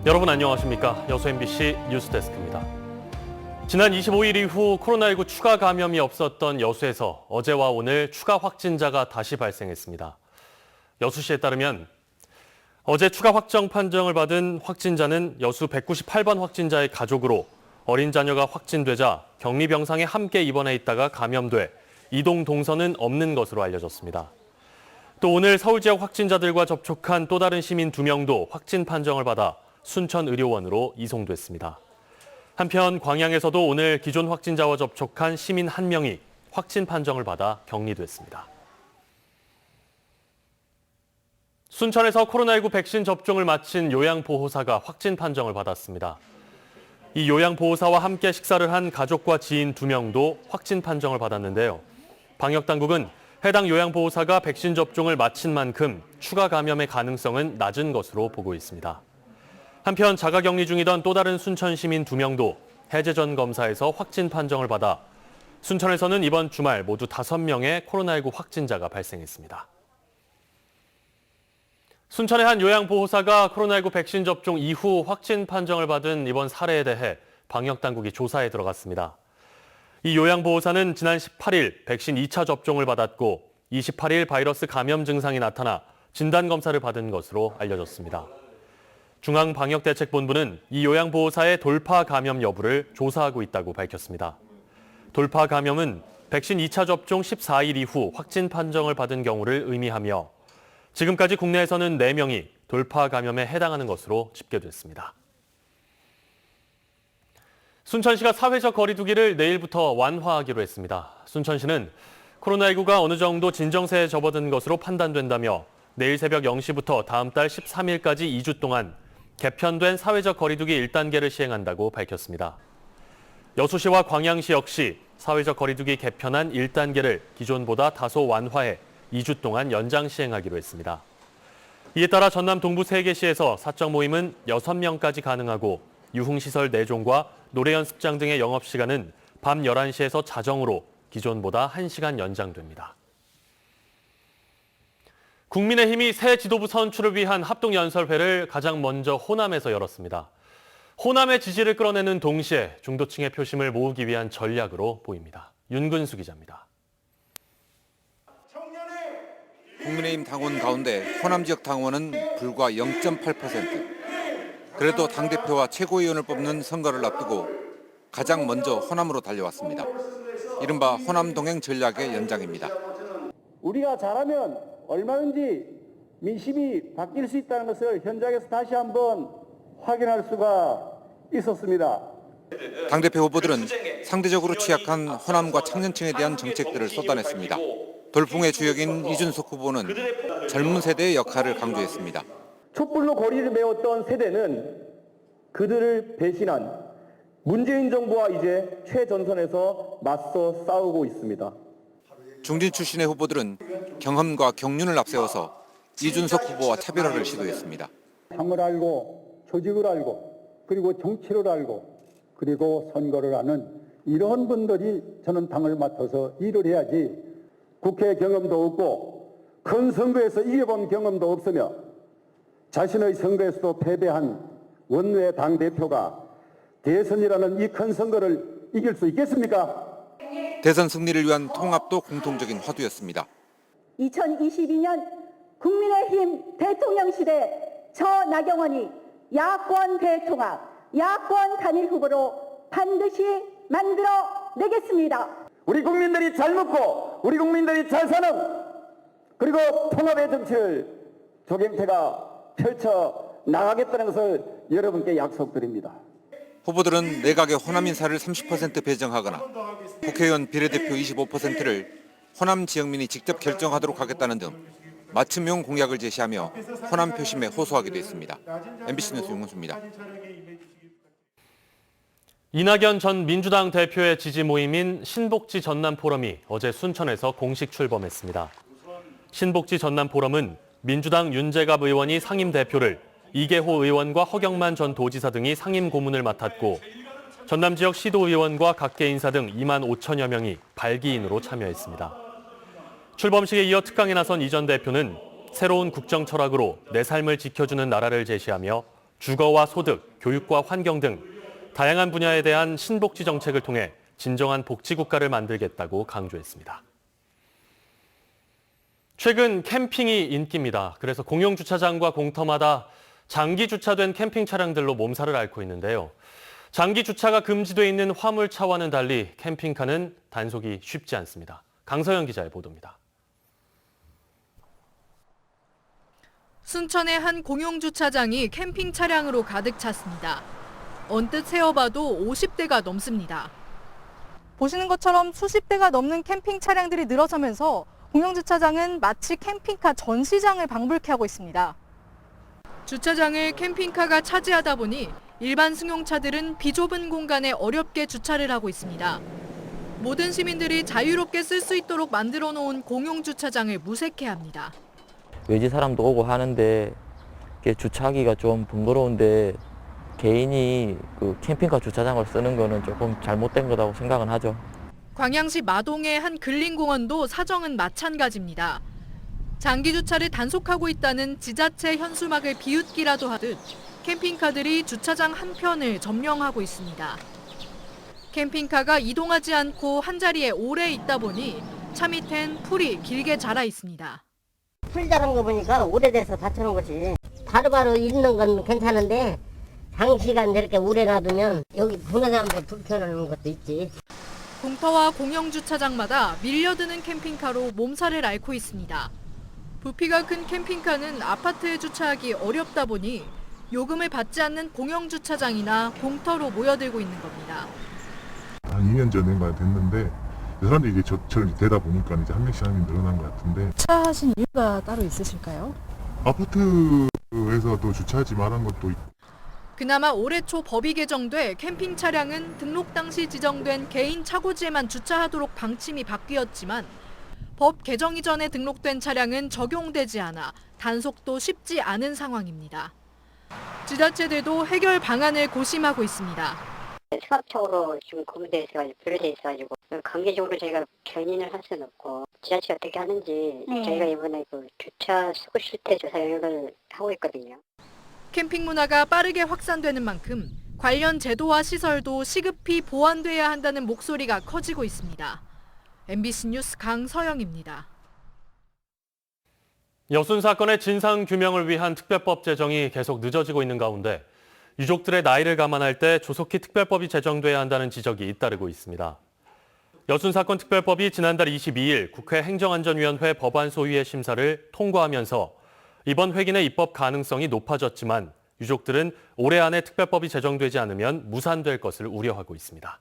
여러분 안녕하십니까? 여수 MBC 뉴스데스크입니다. 지난 25일 이후 코로나19 추가 감염이 없었던 여수에서 어제와 오늘 추가 확진자가 다시 발생했습니다. 여수시에 따르면 어제 추가 확정 판정을 받은 확진자는 여수 198번 확진자의 가족으로 어린 자녀가 확진되자 격리병상에 함께 입원해 있다가 감염돼 이동 동선은 없는 것으로 알려졌습니다. 또 오늘 서울 지역 확진자들과 접촉한 또 다른 시민 2명도 확진 판정을 받아 순천의료원으로 이송됐습니다. 한편 광양에서도 오늘 기존 확진자와 접촉한 시민 1명이 확진 판정을 받아 격리됐습니다. 순천에서 코로나19 백신 접종을 마친 요양보호사가 확진 판정을 받았습니다. 이 요양보호사와 함께 식사를 한 가족과 지인 2명도 확진 판정을 받았는데요. 방역당국은 해당 요양보호사가 백신 접종을 마친 만큼 추가 감염의 가능성은 낮은 것으로 보고 있습니다. 한편 자가격리 중이던 또 다른 순천 시민 2명도 해제 전 검사에서 확진 판정을 받아 순천에서는 이번 주말 모두 5명의 코로나19 확진자가 발생했습니다. 순천의 한 요양보호사가 코로나19 백신 접종 이후 확진 판정을 받은 이번 사례에 대해 방역당국이 조사에 들어갔습니다. 이 요양보호사는 지난 18일 백신 2차 접종을 받았고 28일 바이러스 감염 증상이 나타나 진단검사를 받은 것으로 알려졌습니다. 중앙방역대책본부는 이 요양보호사의 돌파 감염 여부를 조사하고 있다고 밝혔습니다. 돌파 감염은 백신 2차 접종 14일 이후 확진 판정을 받은 경우를 의미하며 지금까지 국내에서는 4명이 돌파 감염에 해당하는 것으로 집계됐습니다. 순천시가 사회적 거리 두기를 내일부터 완화하기로 했습니다. 순천시는 코로나19가 어느 정도 진정세에 접어든 것으로 판단된다며 내일 새벽 0시부터 다음 달 13일까지 2주 동안 개편된 사회적 거리 두기 1단계를 시행한다고 밝혔습니다. 여수시와 광양시 역시 사회적 거리 두기 개편안 1단계를 기존보다 다소 완화해 2주 동안 연장 시행하기로 했습니다. 이에 따라 전남 동부 3개 시에서 사적 모임은 6명까지 가능하고 유흥시설 4종과 노래 연습장 등의 영업시간은 밤 11시에서 자정으로 기존보다 1시간 연장됩니다. 국민의힘이 새 지도부 선출을 위한 합동연설회를 가장 먼저 호남에서 열었습니다. 호남의 지지를 끌어내는 동시에 중도층의 표심을 모으기 위한 전략으로 보입니다. 윤근수 기자입니다. 국민의힘 당원 가운데 호남 지역 당원은 불과 0.8%. 그래도 당대표와 최고위원을 뽑는 선거를 앞두고 가장 먼저 호남으로 달려왔습니다. 이른바 호남 동행 전략의 연장입니다. 우리가 잘하면 얼마든지 민심이 바뀔 수 있다는 것을 현장에서 다시 한번 확인할 수가 있었습니다. 당대표 후보들은 상대적으로 취약한 호남과 청년층에 대한 정책들을 쏟아냈습니다. 돌풍의 주역인 이준석 후보는 젊은 세대의 역할을 강조했습니다. 촛불로 거리를 메웠던 세대는 그들을 배신한 문재인 정부와 이제 최전선에서 맞서 싸우고 있습니다. 중진 출신의 후보들은 경험과 경륜을 앞세워서 이준석 후보와 차별화를 시도했습니다. 당을 알고 조직을 알고 그리고 정치를 알고 그리고 선거를 하는 이런 분들이 저는 당을 맡아서 일을 해야지 국회 경험도 없고 큰 선거에서 이겨본 경험도 없으며 자신의 선거에서도 패배한 원외 당대표가 대선이라는 이 큰 선거를 이길 수 있겠습니까? 대선 승리를 위한 통합도 공통적인 화두였습니다. 2022년 국민의힘 대통령실에 저 나경원이 야권 대통합, 야권 단일 후보로 반드시 만들어내겠습니다. 우리 국민들이 잘 먹고 우리 국민들이 잘 사는 그리고 통합의 정치를 조경태가 펼쳐 나가겠다는 것을 여러분께 약속드립니다. 후보들은 내각의 호남 인사를 30% 배정하거나 국회의원 비례대표 25%를 호남 지역민이 직접 결정하도록 하겠다는 등 맞춤형 공약을 제시하며 호남 표심에 호소하기도 했습니다. MBC 뉴스 윤근수입니다. 이낙연 전 민주당 대표의 지지 모임인 신복지 전남 포럼이 어제 순천에서 공식 출범했습니다. 신복지 전남 포럼은 민주당 윤재갑 의원이 상임 대표를, 이계호 의원과 허경만 전 도지사 등이 상임 고문을 맡았고 전남 지역 시도의원과 각계 인사 등 2만 5천여 명이 발기인으로 참여했습니다. 출범식에 이어 특강에 나선 이 전 대표는 새로운 국정 철학으로 내 삶을 지켜주는 나라를 제시하며 주거와 소득, 교육과 환경 등 다양한 분야에 대한 신복지 정책을 통해 진정한 복지국가를 만들겠다고 강조했습니다. 최근 캠핑이 인기입니다. 그래서 공용주차장과 공터마다 장기 주차된 캠핑 차량들로 몸살을 앓고 있는데요. 장기 주차가 금지돼 있는 화물차와는 달리 캠핑카는 단속이 쉽지 않습니다. 강서영 기자의 보도입니다. 순천의 한 공용주차장이 캠핑 차량으로 가득 찼습니다. 언뜻 세어봐도 50대가 넘습니다. 보시는 것처럼 수십 대가 넘는 캠핑 차량들이 늘어서면서 공영주차장은 마치 캠핑카 전시장을 방불케 하고 있습니다. 주차장을 캠핑카가 차지하다 보니 일반 승용차들은 비좁은 공간에 어렵게 주차를 하고 있습니다. 모든 시민들이 자유롭게 쓸 수 있도록 만들어 놓은 공용주차장을 무색해합니다. 외지 사람도 오고 하는데 주차하기가 좀 번거로운데 개인이 그 캠핑카 주차장을 쓰는 거는 조금 잘못된 거라고 생각은 하죠. 광양시 마동의 한 근린공원도 사정은 마찬가지입니다. 장기 주차를 단속하고 있다는 지자체 현수막을 비웃기라도 하듯 캠핑카들이 주차장 한편을 점령하고 있습니다. 캠핑카가 이동하지 않고 한자리에 오래 있다 보니 차 밑엔 풀이 길게 자라 있습니다. 풀 자란 거 보니까 오래돼서 다쳐놓은 거지. 바로바로 있는 건 괜찮은데 장시간 저렇게 오래 놔두면 여기 보는 사람들 불편한 것도 있지. 공터와 공영주차장마다 밀려드는 캠핑카로 몸살을 앓고 있습니다. 부피가 큰 캠핑카는 아파트에 주차하기 어렵다 보니 요금을 받지 않는 공영주차장이나 공터로 모여들고 있는 겁니다. 한 2년 전인가 됐는데 사람들이 이게 저처럼 되다 보니까 이제 한 명씩 늘어난 것 같은데. 주차하신 이유가 따로 있으실까요? 아파트에서도 주차하지 말한 것도 있고. 그나마 올해 초 법이 개정돼 캠핑 차량은 등록 당시 지정된 개인 차고지에만 주차하도록 방침이 바뀌었지만 법 개정 이전에 등록된 차량은 적용되지 않아 단속도 쉽지 않은 상황입니다. 지자체들도 해결 방안을 고심하고 있습니다. 수학적으로 지금 구분되어 있어가지고 분류되어 있어가지고 강제적으로 저희가 견인을 할 수는 없고 지자체가 어떻게 하는지 저희가 이번에 그 주차 수거 실태 조사 이걸 하고 있거든요. 캠핑 문화가 빠르게 확산되는 만큼 관련 제도와 시설도 시급히 보완돼야 한다는 목소리가 커지고 있습니다. MBC 뉴스 강서영입니다. 여순 사건의 진상 규명을 위한 특별법 제정이 계속 늦어지고 있는 가운데 유족들의 나이를 감안할 때 조속히 특별법이 제정돼야 한다는 지적이 잇따르고 있습니다. 여순 사건 특별법이 지난달 22일 국회 행정안전위원회 법안 소위의 심사를 통과하면서 이번 회기내 입법 가능성이 높아졌지만 유족들은 올해 안에 특별법이 제정되지 않으면 무산될 것을 우려하고 있습니다.